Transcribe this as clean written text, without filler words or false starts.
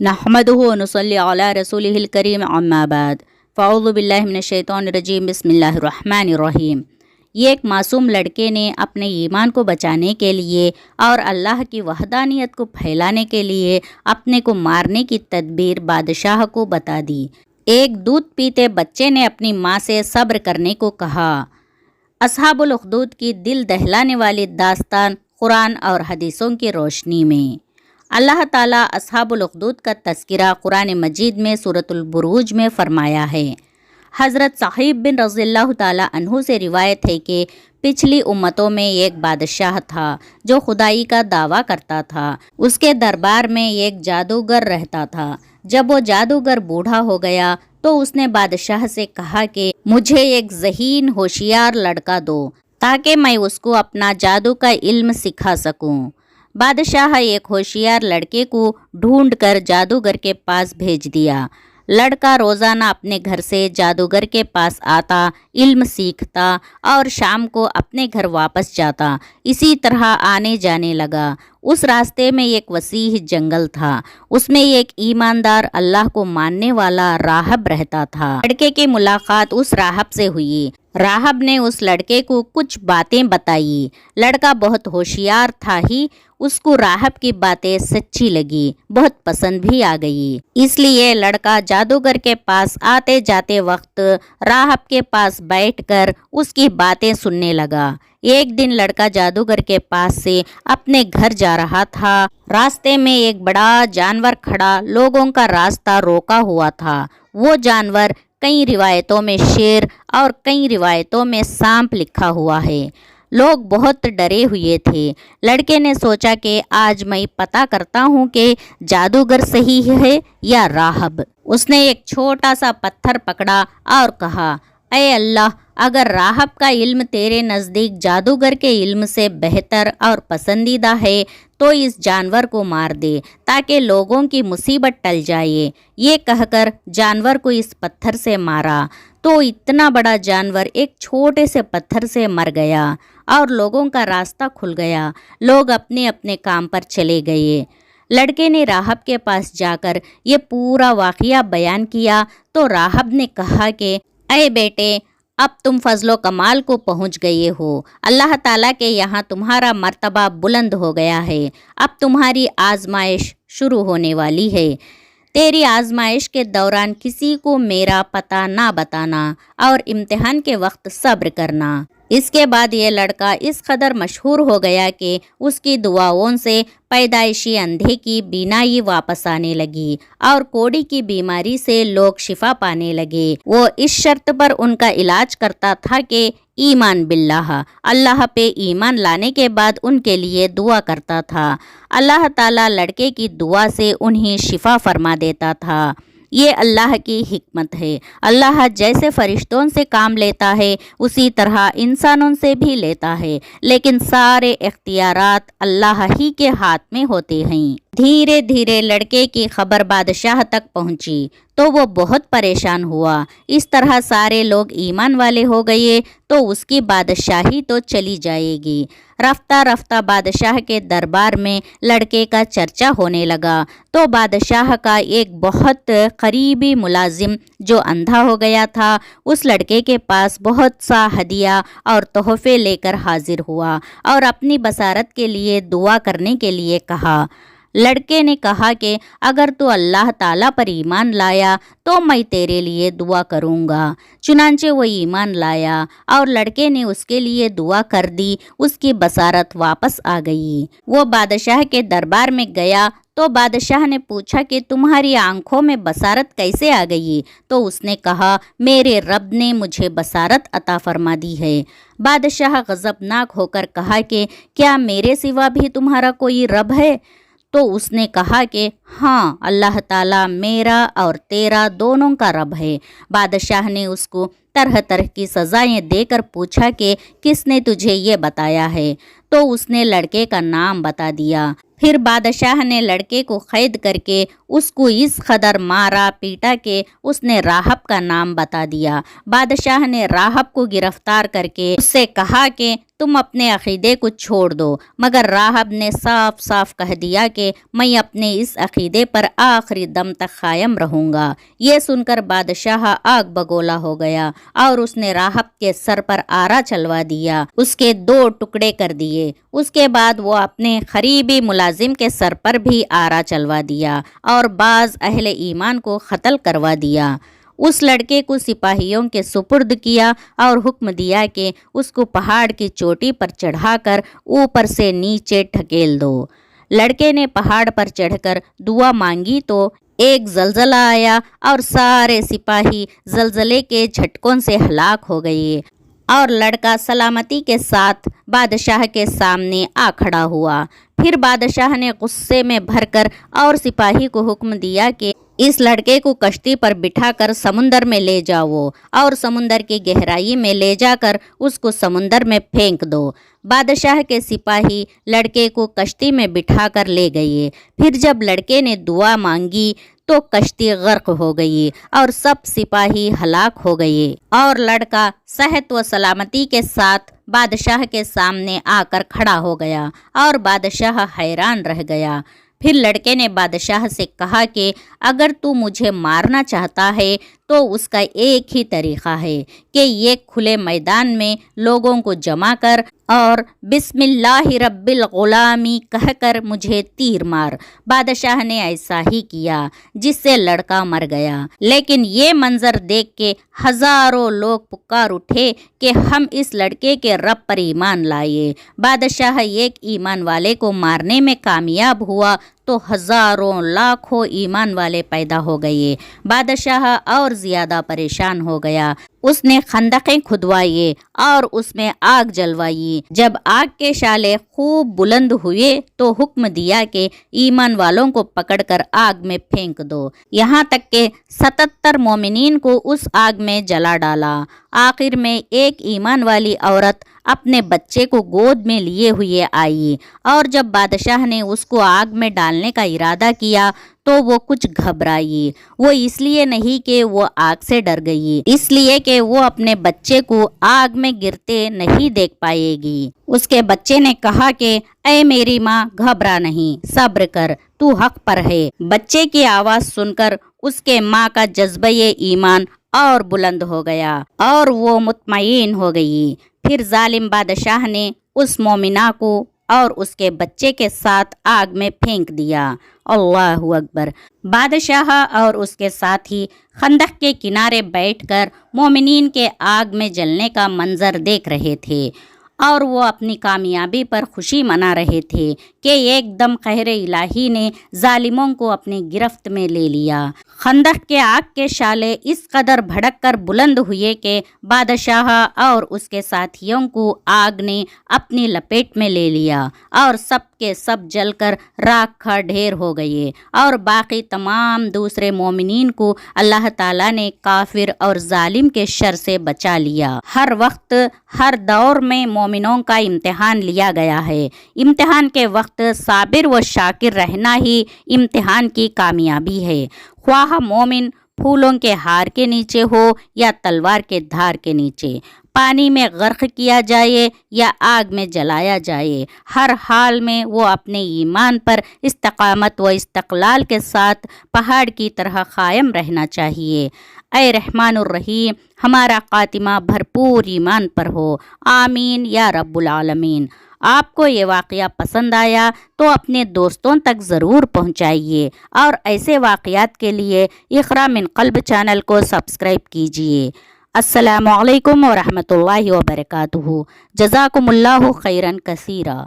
नहमदुहु व नुसल्ली अला रसूलिहिल करीम अम्मा बाद फ़अऊज़ु बिल्लाहि मिनश शैतानिर रजीम बिस्मिल्लाहिर रहमानिर रहीम। ये एक मासूम लड़के ने अपने ईमान को बचाने के लिए और अल्लाह की वहदानियत को फैलाने के लिए अपने को मारने की तदबीर बादशाह को बता दी। एक दूध पीते बच्चे ने अपनी माँ से सब्र करने को कहा। अस्हाबुल उखदूद की दिल दहलाने वाली दास्तान कुरान और हदीसों की रोशनी में। अल्लाह ताला अस्हाबुल उखदूद का तज़किरा कुरान मजीद में सूरतुल बुरूज में फ़रमाया है। हज़रत साहिब बिन रज़ियल्लाहु ताला अन्हु से रिवायत है कि पिछली उम्मतों में एक बादशाह था जो खुदाई का दावा करता था। उसके दरबार में एक जादूगर रहता था। जब वो जादूगर बूढ़ा हो गया तो उसने बादशाह से कहा कि मुझे एक ज़हीन होशियार लड़का दो ताकि मैं उसको अपना जादू का इल्म सिखा सकूं। बादशाह एक होशियार लड़के को ढूंढकर जादूगर के पास भेज दिया। लड़का रोज़ाना अपने घर से जादूगर के पास आता, इल्म सीखता और शाम को अपने घर वापस जाता। इसी तरह आने जाने लगा। उस रास्ते में एक वसीह जंगल था। उसमें एक ईमानदार अल्लाह को मानने वाला राहब रहता था। लड़के की मुलाकात उस राहब से हुई। राहब ने उस लड़के को कुछ बातें बताई। लड़का बहुत होशियार था ही उसको राहब की बातें सच्ची लगी, बहुत पसंद भी आ गई। इसलिए लड़का जादूगर के पास आते जाते वक्त राहब के पास बैठकर उसकी बातें सुनने लगा। एक दिन लड़का जादूगर के पास से अपने घर जा रहा था। रास्ते में एक बड़ा जानवर खड़ा लोगों का रास्ता रोका हुआ था। वो जानवर कई रिवायतों में शेर और कई रिवायतों में सांप लिखा हुआ है। लोग बहुत डरे हुए थे। लड़के ने सोचा कि आज मैं पता करता हूँ कि जादूगर सही है या राहब। उसने एक छोटा सा पत्थर पकड़ा और कहा, ऐ अल्लाह, अगर राहब का इल्म तेरे नज़दीक जादूगर के इल्म से बेहतर और पसंदीदा है तो इस जानवर को मार दे ताकि लोगों की मुसीबत टल जाए। ये कहकर जानवर को इस पत्थर से मारा तो इतना बड़ा जानवर एक छोटे से पत्थर से मर गया और लोगों का रास्ता खुल गया। लोग अपने अपने काम पर चले गए। लड़के ने राहब के पास जाकर ये पूरा वाक़या बयान किया तो राहब ने कहा कि ऐ बेटे, अब तुम फजलो कमाल को पहुंच गए हो। अल्लाह ताला के यहाँ तुम्हारा मर्तबा बुलंद हो गया है। अब तुम्हारी आजमाइश शुरू होने वाली है। तेरी आजमाइश के दौरान किसी को मेरा पता ना बताना और इम्तिहान के वक्त सब्र करना। इसके बाद ये लड़का इस कदर मशहूर हो गया कि उसकी दुआओं से पैदाइशी अंधे की बीनाई वापस आने लगी और कोड़ी की बीमारी से लोग शिफा पाने लगे। वो इस शर्त पर उनका इलाज करता था कि ईमान बिल्लाह, अल्लाह पे ईमान लाने के बाद उनके लिए दुआ करता था। अल्लाह ताला लड़के की दुआ से उन्हें शिफा फरमा देता था। ये अल्लाह की हिकमत है। अल्लाह जैसे फरिश्तों से काम लेता है उसी तरह इंसानों से भी लेता है, लेकिन सारे इख्तियारात अल्लाह ही के हाथ में होते हैं। धीरे धीरे लड़के की खबर बादशाह तक पहुंची तो वो बहुत परेशान हुआ। इस तरह सारे लोग ईमान वाले हो गए तो उसकी बादशाही तो चली जाएगी। रफ्ता रफ्ता बादशाह के दरबार में लड़के का चर्चा होने लगा तो बादशाह का एक बहुत करीबी मुलाजिम जो अंधा हो गया था उस लड़के के पास बहुत सा हदिया और तोहफे लेकर हाजिर हुआ और अपनी बसारत के लिए दुआ करने के लिए कहा। लड़के ने कहा कि अगर तू अल्लाह ताला पर ईमान लाया तो मैं तेरे लिए दुआ करूँगा। चुनांचे वो ईमान लाया और लड़के ने उसके लिए दुआ कर दी। उसकी बसारत वापस आ गई। वो बादशाह के दरबार में गया तो बादशाह ने पूछा कि तुम्हारी आंखों में बसारत कैसे आ गई? तो उसने कहा, मेरे रब ने मुझे बसारत अता फरमा दी है। बादशाह गज़बनाक होकर कहा कि क्या मेरे सिवा भी तुम्हारा कोई रब है? तो उसने कहा कि हाँ, अल्लाह ताला मेरा और तेरा दोनों का रब है। बादशाह ने उसको तरह तरह की सज़ाएं देकर पूछा कि किसने तुझे ये बताया है? तो उसने लड़के का नाम बता दिया। پھر بادشاہ نے لڑکے کو قید کر کے اس کو اس قدر مارا پیٹا کہ اس نے راہب کا نام بتا دیا۔ بادشاہ نے راہب کو گرفتار کر کے اس سے کہا کہ تم اپنے عقیدے کو چھوڑ دو، مگر راہب نے صاف صاف کہہ دیا کہ میں اپنے اس عقیدے پر آخری دم تک قائم رہوں گا۔ یہ سن کر بادشاہ آگ بگولا ہو گیا اور اس نے راہب کے سر پر آرا چلوا دیا، اس کے 2 ٹکڑے کر دیے۔ اس کے بعد وہ اپنے قریبی ملازم کے سر پر بھی آرا چلوا دیا اور بعض اہل ایمان کو قتل کروا دیا۔ اس لڑکے کو سپاہیوں کے سپرد کیا اور حکم دیا کہ اس کو پہاڑ کی چوٹی پر چڑھا کر اوپر سے نیچے ڈھکیل دو۔ لڑکے نے پہاڑ پر چڑھ کر دعا مانگی تو ایک زلزلہ آیا اور سارے سپاہی زلزلے کے جھٹکوں سے ہلاک ہو گئے، اور لڑکا سلامتی کے ساتھ بادشاہ کے سامنے آ کھڑا ہوا۔ پھر بادشاہ نے غصے میں بھر کر اور سپاہی کو حکم دیا کہ اس لڑکے کو کشتی پر بٹھا کر سمندر میں لے جاؤ اور سمندر کی گہرائی میں لے جا کر اس کو سمندر میں پھینک دو۔ بادشاہ کے سپاہی لڑکے کو کشتی میں بٹھا کر لے گئے۔ پھر جب لڑکے نے دعا مانگی تو کشتی غرق ہو گئی اور سب سپاہی ہلاک ہو گئے، اور لڑکا صحت و سلامتی کے ساتھ بادشاہ کے سامنے آ کر کھڑا ہو گیا اور بادشاہ حیران رہ گیا۔ پھر لڑکے نے بادشاہ سے کہا کہ اگر تو مجھے مارنا چاہتا ہے تو اس کا ایک ہی طریقہ ہے کہ یہ کھلے میدان میں لوگوں کو جمع کر اور بسم اللہ رب الغلامی کہہ کر مجھے تیر مار۔ بادشاہ نے ایسا ہی کیا، جس سے لڑکا مر گیا۔ لیکن یہ منظر دیکھ کے ہزاروں لوگ پکار اٹھے کہ ہم اس لڑکے کے رب پر ایمان لائے۔ بادشاہ ایک ایمان والے کو مارنے میں کامیاب ہوا تو ہزاروں لاکھوں ایمان والے پیدا ہو گئے۔ بادشاہ اور زیادہ پریشان ہو گیا۔ اس نے خندقیں کھدوائے اور اس میں آگ جلوائی۔ جب آگ کے شعلے خوب بلند ہوئے تو حکم دیا کہ ایمان والوں کو پکڑ کر آگ میں پھینک دو، یہاں تک کہ 77 مومنین کو اس آگ میں جلا ڈالا۔ آخر میں ایک ایمان والی عورت اپنے بچے کو گود میں لیے ہوئے آئی، اور جب بادشاہ نے اس کو آگ میں ڈالنے کا ارادہ کیا تو وہ کچھ گھبرائی۔ وہ اس لیے نہیں کہ وہ آگ سے ڈر گئی، اس لیے کہ وہ اپنے بچے کو آگ میں گرتے نہیں دیکھ پائے گی۔ اس کے بچے نے کہا کہ اے میری ماں، گھبرا نہیں، صبر کر، تو حق پر ہے۔ بچے کی آواز سن کر اس کے ماں کا جذبہ ایمان اور بلند ہو گیا اور وہ مطمئن ہو گئی۔ پھر ظالم بادشاہ نے اس مومنہ کو اور اس کے بچے کے ساتھ آگ میں پھینک دیا۔ اللہ اکبر۔ بادشاہ اور اس کے ساتھی خندق کے کنارے بیٹھ کر مومنین کے آگ میں جلنے کا منظر دیکھ رہے تھے، اور وہ اپنی کامیابی پر خوشی منا رہے تھے کہ ایک دم قہر الہی نے ظالموں کو اپنی گرفت میں لے لیا۔ خندق کے آگ کے شعلے اس قدر بھڑک کر بلند ہوئے کہ بادشاہ اور اس کے ساتھیوں کو آگ نے اپنی لپیٹ میں لے لیا، اور سب کے سب جل کر راکھ کا ڈھیر ہو گئے، اور باقی تمام دوسرے مومنین کو اللہ تعالیٰ نے کافر اور ظالم کے شر سے بچا لیا۔ ہر وقت ہر دور میں مومنوں کا امتحان لیا گیا ہے۔ امتحان کے وقت صابر و شاکر رہنا ہی امتحان کی کامیابی ہے، خواہ مومن پھولوں کے ہار کے نیچے ہو یا تلوار کے دھار کے نیچے، پانی میں غرق کیا جائے یا آگ میں جلایا جائے، ہر حال میں وہ اپنے ایمان پر استقامت و استقلال کے ساتھ پہاڑ کی طرح قائم رہنا چاہیے۔ اے رحمان الرحیم، ہمارا خاتمہ بھرپور ایمان پر ہو، آمین یا رب العالمین۔ آپ کو یہ واقعہ پسند آیا تو اپنے دوستوں تک ضرور پہنچائیے، اور ایسے واقعات کے لیے اقرا من قلب چینل کو سبسکرائب کیجیے۔ السلام علیکم ورحمۃ اللہ وبرکاتہ۔ جزاکم اللہ خیرا کثیرا۔